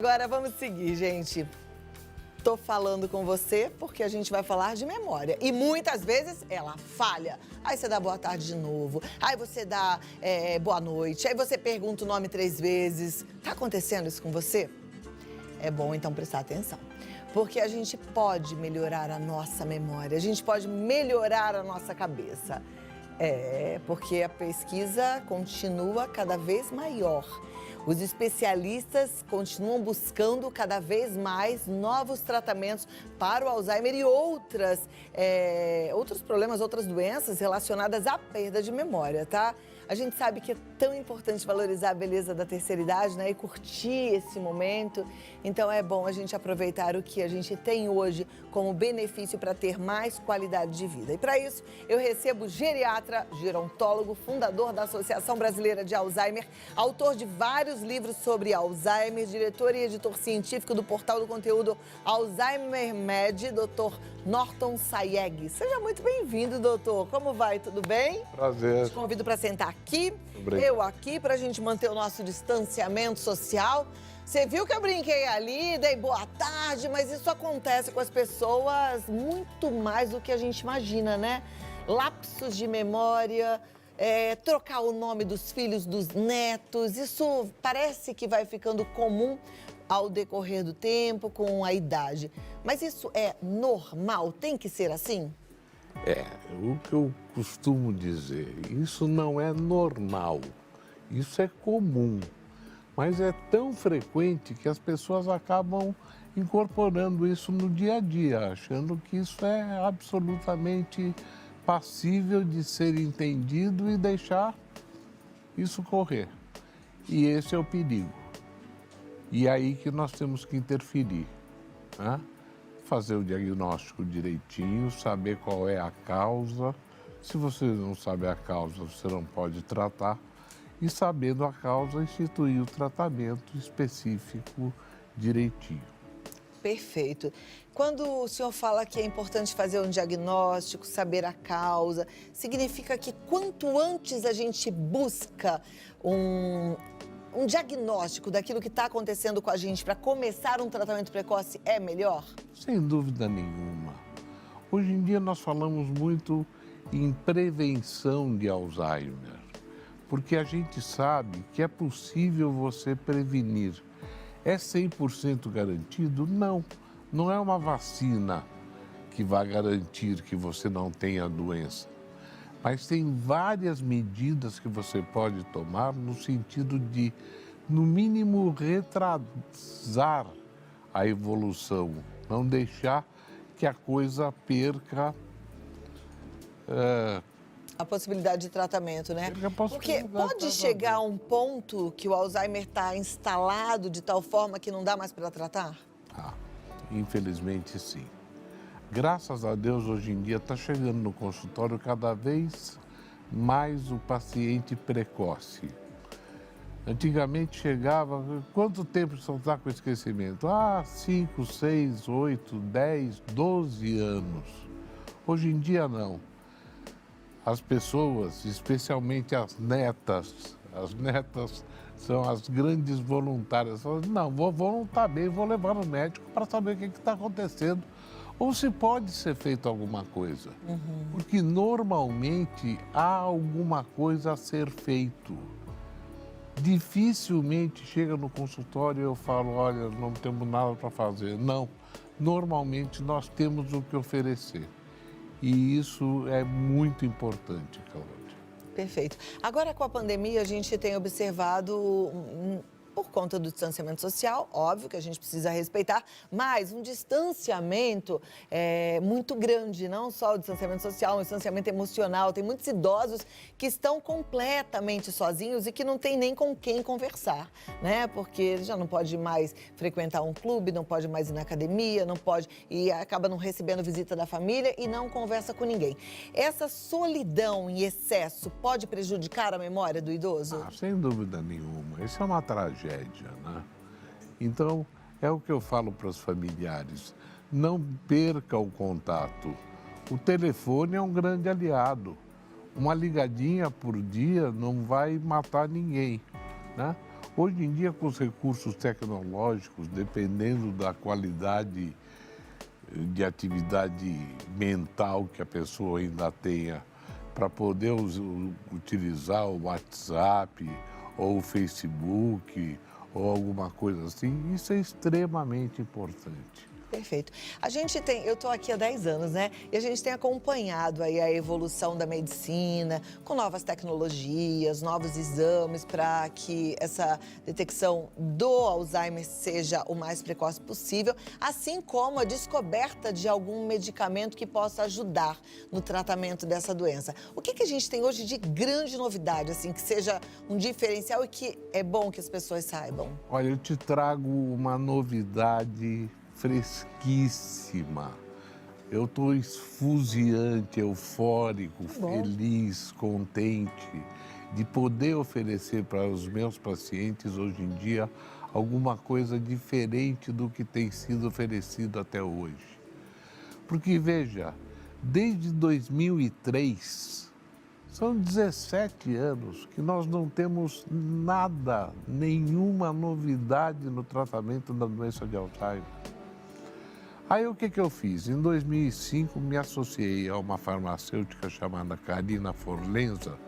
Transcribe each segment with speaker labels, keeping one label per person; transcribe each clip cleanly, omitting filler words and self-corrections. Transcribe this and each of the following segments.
Speaker 1: Agora vamos seguir, gente. Tô falando com você porque a gente vai falar de memória. E muitas vezes ela falha. Aí você dá boa tarde de novo, aí você dá boa noite, aí você pergunta o nome 3 vezes. Tá acontecendo isso com você? É bom então prestar atenção. Porque a gente pode melhorar a nossa memória, a gente pode melhorar a nossa cabeça. Porque a pesquisa continua cada vez maior. Os especialistas continuam buscando cada vez mais novos tratamentos para o Alzheimer e outros problemas, outras doenças relacionadas à perda de memória, tá? A gente sabe que é tão importante valorizar a beleza da terceira idade, né? E curtir esse momento. Então é bom a gente aproveitar o que a gente tem hoje como benefício para ter mais qualidade de vida. E para isso, eu recebo o geriatra, gerontólogo, fundador da Associação Brasileira de Alzheimer, autor de vários livros sobre Alzheimer, diretor e editor científico do portal do conteúdo Alzheimer Med, Dr. Norton Sayeg. Seja muito bem-vindo, doutor. Como vai? Tudo bem?
Speaker 2: Prazer.
Speaker 1: Te convido para sentar aqui,
Speaker 2: Obrigado.
Speaker 1: eu aqui, para a gente manter o nosso distanciamento social. Você viu que eu brinquei ali, dei boa tarde, mas isso acontece com as pessoas muito mais do que a gente imagina, né? Lapsos de memória, trocar o nome dos filhos, dos netos, isso parece que vai ficando comum ao decorrer do tempo, com a idade. Mas isso é normal? Tem que ser assim?
Speaker 2: O que eu costumo dizer, isso não é normal, isso é comum, mas é tão frequente que as pessoas acabam incorporando isso no dia a dia, achando que isso é absolutamente passível de ser entendido e deixar isso correr. E esse é o perigo. E é aí que nós temos que interferir, né? Fazer o diagnóstico direitinho, saber qual é a causa. Se você não sabe a causa, você não pode tratar. E sabendo a causa, instituir o tratamento específico direitinho.
Speaker 1: Perfeito. Quando o senhor fala que é importante fazer um diagnóstico, saber a causa, significa que quanto antes a gente busca um diagnóstico daquilo que está acontecendo com a gente para começar um tratamento precoce é melhor?
Speaker 2: Sem dúvida nenhuma. Hoje em dia nós falamos muito em prevenção de Alzheimer, porque a gente sabe que é possível você prevenir. É 100% garantido? Não, não é uma vacina que vai garantir que você não tenha a doença. Mas tem várias medidas que você pode tomar no sentido de, no mínimo, retrasar a evolução, não deixar que a coisa perca
Speaker 1: A possibilidade de tratamento, né?
Speaker 2: Perca a possibilidade
Speaker 1: Porque pode
Speaker 2: de
Speaker 1: chegar a um ponto que o Alzheimer está instalado de tal forma que não dá mais para tratar?
Speaker 2: Infelizmente, sim. Graças a Deus, hoje em dia, está chegando no consultório cada vez mais o paciente precoce. Antigamente chegava, quanto tempo você está com esquecimento? 5, 6, 8, 10, 12 anos. Hoje em dia, não. As pessoas, especialmente as netas são as grandes voluntárias. Falam, não, vou estar bem, vou levar no médico para saber o que está acontecendo. Ou se pode ser feito alguma coisa. Porque normalmente há alguma coisa a ser feito. Dificilmente chega no consultório e eu falo, olha, não temos nada para fazer. Não, normalmente nós temos o que oferecer. E isso é muito importante, Cláudia.
Speaker 1: Perfeito. Agora, com a pandemia, a gente tem observado, por conta do distanciamento social, óbvio que a gente precisa respeitar, mas um distanciamento muito grande, não só o distanciamento social, um distanciamento emocional. Tem muitos idosos que estão completamente sozinhos e que não tem nem com quem conversar, né? Porque ele já não pode mais frequentar um clube, não pode mais ir na academia, não pode, e acaba não recebendo visita da família e não conversa com ninguém. Essa solidão em excesso pode prejudicar a memória do idoso?
Speaker 2: Sem dúvida nenhuma. Isso é uma tragédia, né? Então, é o que eu falo para os familiares. Não perca o contato. O telefone é um grande aliado. Uma ligadinha por dia não vai matar ninguém, né? Hoje em dia, com os recursos tecnológicos, dependendo da qualidade de atividade mental que a pessoa ainda tenha, para poder utilizar o WhatsApp ou o Facebook ou alguma coisa assim, isso é extremamente importante.
Speaker 1: Perfeito. Eu estou aqui há 10 anos, né? E a gente tem acompanhado aí a evolução da medicina, com novas tecnologias, novos exames para que essa detecção do Alzheimer seja o mais precoce possível, assim como a descoberta de algum medicamento que possa ajudar no tratamento dessa doença. O que a gente tem hoje de grande novidade, assim, que seja um diferencial e que é bom que as pessoas saibam?
Speaker 2: Olha, eu te trago uma novidade fresquíssima. Eu estou esfuziante, eufórico, feliz, contente de poder oferecer para os meus pacientes hoje em dia alguma coisa diferente do que tem sido oferecido até hoje. Porque, veja, desde 2003, são 17 anos que nós não temos nada, nenhuma novidade no tratamento da doença de Alzheimer. Aí o que eu fiz? Em 2005 me associei a uma farmacêutica chamada Carina Forlenza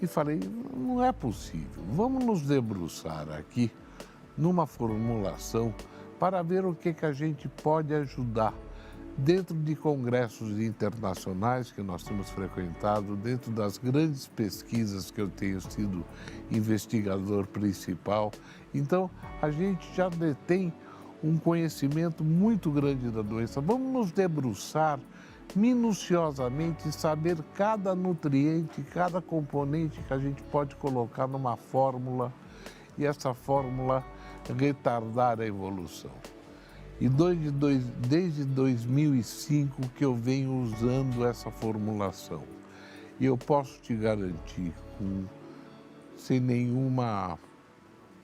Speaker 2: e falei, não é possível, vamos nos debruçar aqui numa formulação para ver o que a gente pode ajudar dentro de congressos internacionais que nós temos frequentado, dentro das grandes pesquisas que eu tenho sido investigador principal. Então, a gente já detém um conhecimento muito grande da doença. Vamos nos debruçar minuciosamente e saber cada nutriente, cada componente que a gente pode colocar numa fórmula e essa fórmula retardar a evolução. E desde 2005 que eu venho usando essa formulação. E eu posso te garantir, sem nenhum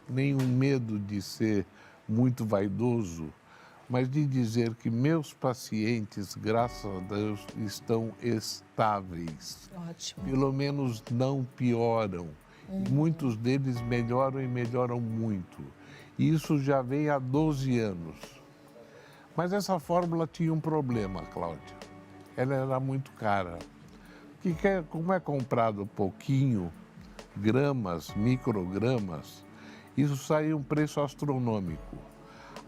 Speaker 2: medo de ser muito vaidoso, mas de dizer que meus pacientes, graças a Deus, estão estáveis.
Speaker 1: Ótimo.
Speaker 2: Pelo menos não pioram. Muitos deles melhoram e melhoram muito. E isso já vem há 12 anos. Mas essa fórmula tinha um problema, Cláudia. Ela era muito cara. Como é comprado pouquinho, gramas, microgramas, isso sai um preço astronômico.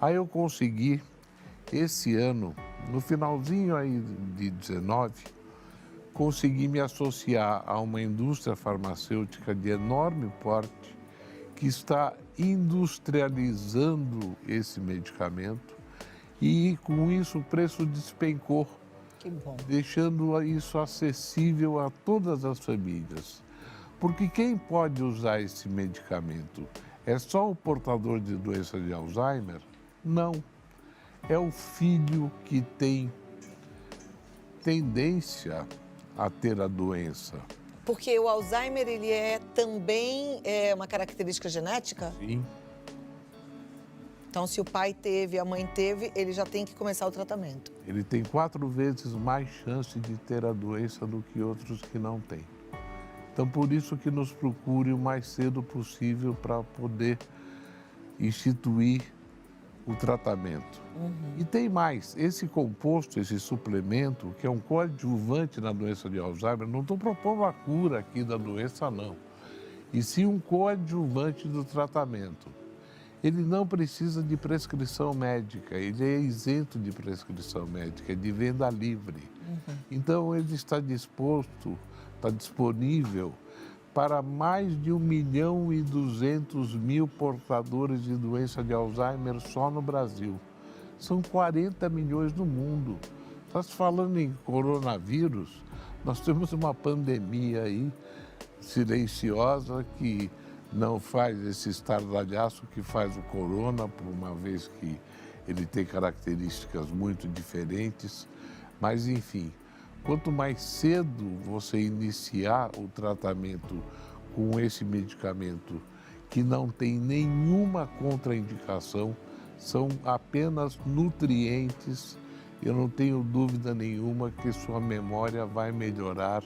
Speaker 2: Aí eu consegui, esse ano, no finalzinho aí de 19, consegui me associar a uma indústria farmacêutica de enorme porte que está industrializando esse medicamento e com isso o preço despencou,
Speaker 1: Que bom.
Speaker 2: deixando isso acessível a todas as famílias. Porque quem pode usar esse medicamento? É só o portador de doença de Alzheimer? Não. É o filho que tem tendência a ter a doença.
Speaker 1: Porque o Alzheimer, ele é também uma característica genética?
Speaker 2: Sim.
Speaker 1: Então, se o pai teve, a mãe teve, ele já tem que começar o tratamento.
Speaker 2: Ele tem 4 vezes mais chance de ter a doença do que outros que não têm. Então, por isso que nos procure o mais cedo possível para poder instituir o tratamento. E tem mais, esse composto, esse suplemento, que é um coadjuvante na doença de Alzheimer, não estou propondo a cura aqui da doença, não. E sim um coadjuvante do tratamento. Ele não precisa de prescrição médica, ele é isento de prescrição médica, é de venda livre. Então, ele está disponível para mais de 1.200.000 portadores de doença de Alzheimer só no Brasil. São 40 milhões no mundo. Está se falando em coronavírus, nós temos uma pandemia aí silenciosa que não faz esse estardalhaço que faz o corona, por uma vez que ele tem características muito diferentes. Mas, enfim, quanto mais cedo você iniciar o tratamento com esse medicamento que não tem nenhuma contraindicação, são apenas nutrientes, eu não tenho dúvida nenhuma que sua memória vai melhorar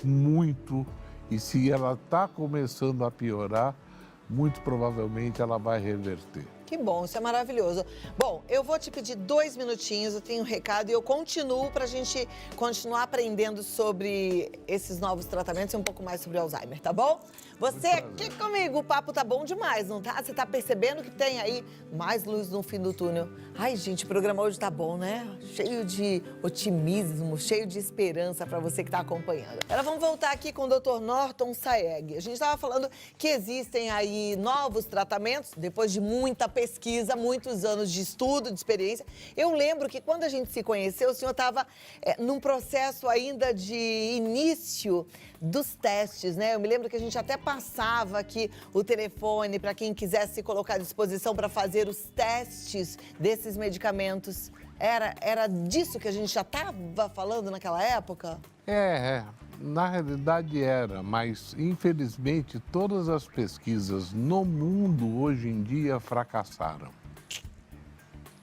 Speaker 2: muito. E se ela está começando a piorar, muito provavelmente ela vai reverter.
Speaker 1: Que bom, isso é maravilhoso. Bom, eu vou te pedir 2 minutinhos, eu tenho um recado e eu continuo para a gente continuar aprendendo sobre esses novos tratamentos e um pouco mais sobre Alzheimer, tá bom? Você aqui comigo, o papo tá bom demais, não tá? Você tá percebendo que tem aí mais luz no fim do túnel. Ai, gente, o programa hoje tá bom, né? Cheio de otimismo, cheio de esperança para você que tá acompanhando. Agora vamos voltar aqui com o Dr. Norton Saeg. A gente estava falando que existem aí novos tratamentos, depois de muita pesquisa, muitos anos de estudo, de experiência. Eu lembro que quando a gente se conheceu, o senhor estava num processo ainda de início dos testes, né? Eu me lembro que a gente até passava aqui o telefone para quem quisesse se colocar à disposição para fazer os testes desses medicamentos. Era disso que a gente já estava falando naquela época?
Speaker 2: Na realidade era, mas infelizmente todas as pesquisas no mundo hoje em dia fracassaram.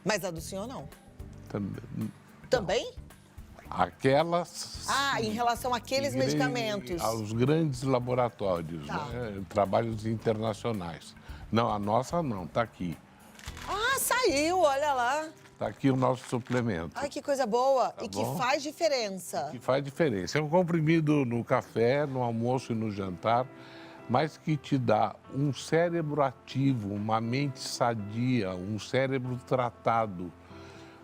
Speaker 1: Mas a do senhor não?
Speaker 2: Também? Aquelas...
Speaker 1: em relação àqueles medicamentos.
Speaker 2: Aos grandes laboratórios, né? Trabalhos internacionais. Não, a nossa não, está aqui.
Speaker 1: Saiu, olha lá.
Speaker 2: Está aqui o nosso suplemento.
Speaker 1: Ai, que coisa boa.
Speaker 2: Tá
Speaker 1: e que
Speaker 2: bom?
Speaker 1: faz diferença.
Speaker 2: Que faz diferença. É um comprimido no café, no almoço e no jantar, mas que te dá um cérebro ativo, uma mente sadia, um cérebro tratado.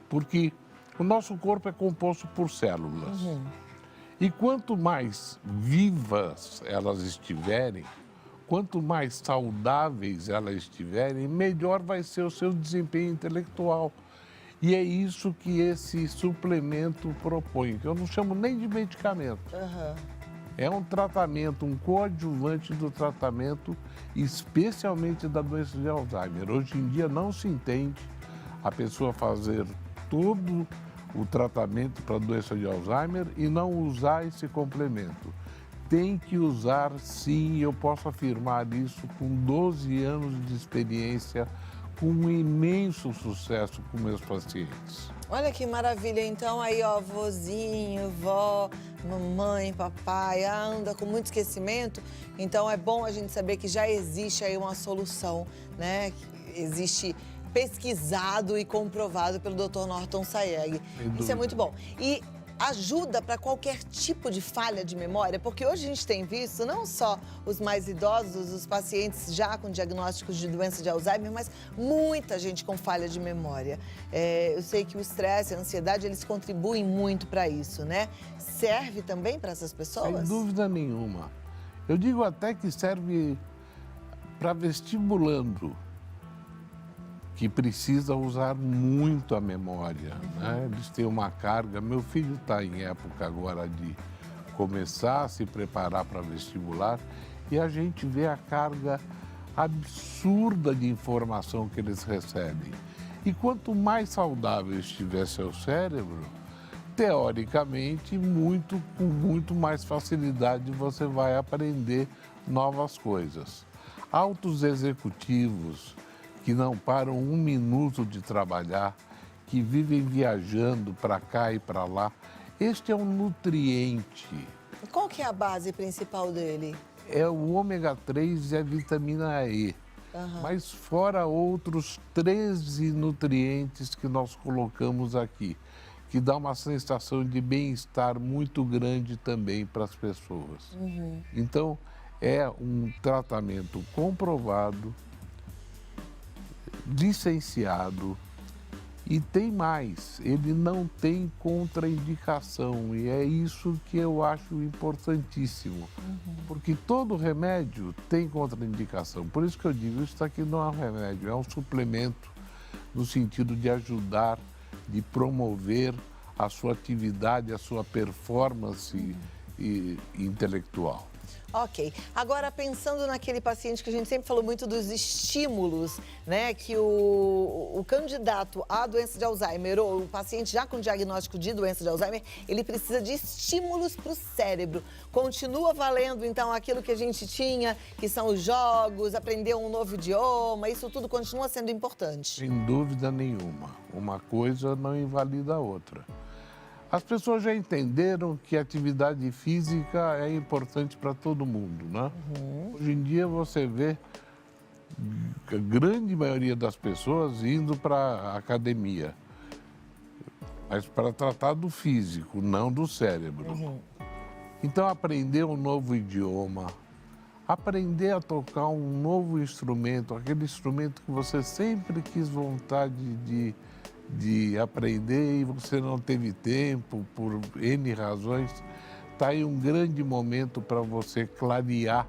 Speaker 2: Porque o nosso corpo é composto por células. E quanto mais vivas elas estiverem, quanto mais saudáveis elas estiverem, melhor vai ser o seu desempenho intelectual. E é isso que esse suplemento propõe, que eu não chamo nem de medicamento. É um tratamento, um coadjuvante do tratamento, especialmente da doença de Alzheimer. Hoje em dia não se entende a pessoa fazer todo o tratamento para a doença de Alzheimer e não usar esse complemento. Tem que usar sim, eu posso afirmar isso com 12 anos de experiência, com um imenso sucesso com meus pacientes.
Speaker 1: Olha que maravilha, então aí ó, vozinho, vó, mamãe, papai, anda com muito esquecimento, então é bom a gente saber que já existe aí uma solução, né? Existe pesquisado e comprovado pelo Dr. Norton Saeg. Isso é muito bom. E ajuda para qualquer tipo de falha de memória, porque hoje a gente tem visto não só os mais idosos, os pacientes já com diagnósticos de doença de Alzheimer, mas muita gente com falha de memória. Eu sei que o estresse, a ansiedade, eles contribuem muito para isso, né? Serve também para essas pessoas?
Speaker 2: Sem dúvida nenhuma. Eu digo até que serve para vestibulando, que precisa usar muito a memória, né? Eles têm uma carga. Meu filho está em época agora de começar a se preparar para vestibular e a gente vê a carga absurda de informação que eles recebem. E quanto mais saudável estiver seu cérebro, teoricamente, com muito mais facilidade você vai aprender novas coisas. Altos executivos que não param um minuto de trabalhar, que vivem viajando para cá e para lá. Este é um nutriente.
Speaker 1: Qual que é a base principal dele?
Speaker 2: É o ômega 3 e a vitamina E. Mas fora outros 13 nutrientes que nós colocamos aqui, que dá uma sensação de bem-estar muito grande também para as pessoas. Então, é um tratamento comprovado, licenciado e tem mais, ele não tem contraindicação e é isso que eu acho importantíssimo, porque todo remédio tem contraindicação, por isso que eu digo, isso aqui não é um remédio, é um suplemento no sentido de ajudar, de promover a sua atividade, a sua performance intelectual.
Speaker 1: Ok. Agora, pensando naquele paciente que a gente sempre falou muito dos estímulos, né? Que o candidato à doença de Alzheimer ou o paciente já com diagnóstico de doença de Alzheimer, ele precisa de estímulos para o cérebro. Continua valendo, então, aquilo que a gente tinha, que são os jogos, aprender um novo idioma, isso tudo continua sendo importante?
Speaker 2: Sem dúvida nenhuma. Uma coisa não invalida a outra. As pessoas já entenderam que a atividade física é importante para todo mundo, né? Hoje em dia você vê a grande maioria das pessoas indo para a academia, mas para tratar do físico, não do cérebro. Então, aprender um novo idioma, aprender a tocar um novo instrumento, aquele instrumento que você sempre quis vontade de aprender e você não teve tempo por N razões, está aí um grande momento para você clarear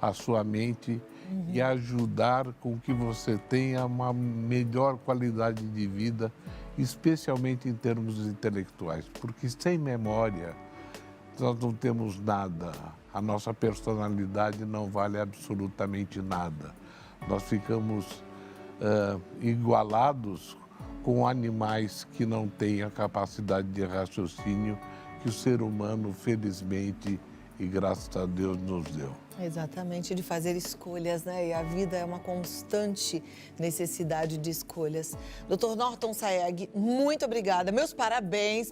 Speaker 2: a sua mente e ajudar com que você tenha uma melhor qualidade de vida, especialmente em termos intelectuais, porque sem memória nós não temos nada, a nossa personalidade não vale absolutamente nada. Nós ficamos igualados com animais que não têm a capacidade de raciocínio que o ser humano, felizmente, e graças a Deus nos deu.
Speaker 1: Exatamente, de fazer escolhas, né? E a vida é uma constante necessidade de escolhas. Dr. Norton Saeg, muito obrigada. Meus parabéns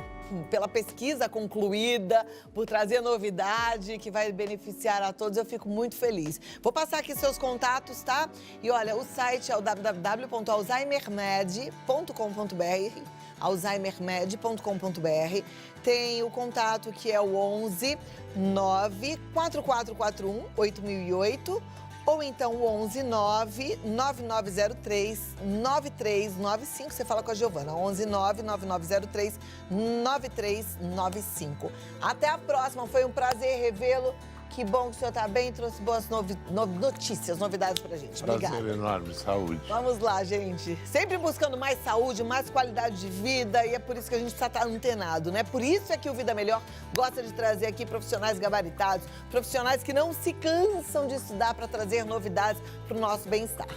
Speaker 1: pela pesquisa concluída, por trazer novidade que vai beneficiar a todos. Eu fico muito feliz. Vou passar aqui seus contatos, tá? E olha, o site é o www.alzheimermed.com.br, alzheimermed.com.br. Tem o contato que é o 11 94441 8008 ou então o 11 9903 9395. Você fala com a Giovana, 11 9903 9395. Até a próxima, foi um prazer revê-lo. Que bom que o senhor está bem e trouxe boas notícias, novidades pra gente. Obrigada.
Speaker 2: Prazer enorme, saúde.
Speaker 1: Vamos lá, gente. Sempre buscando mais saúde, mais qualidade de vida e é por isso que a gente está antenado, né? Por isso é que o Vida Melhor gosta de trazer aqui profissionais gabaritados, profissionais que não se cansam de estudar para trazer novidades para o nosso bem-estar.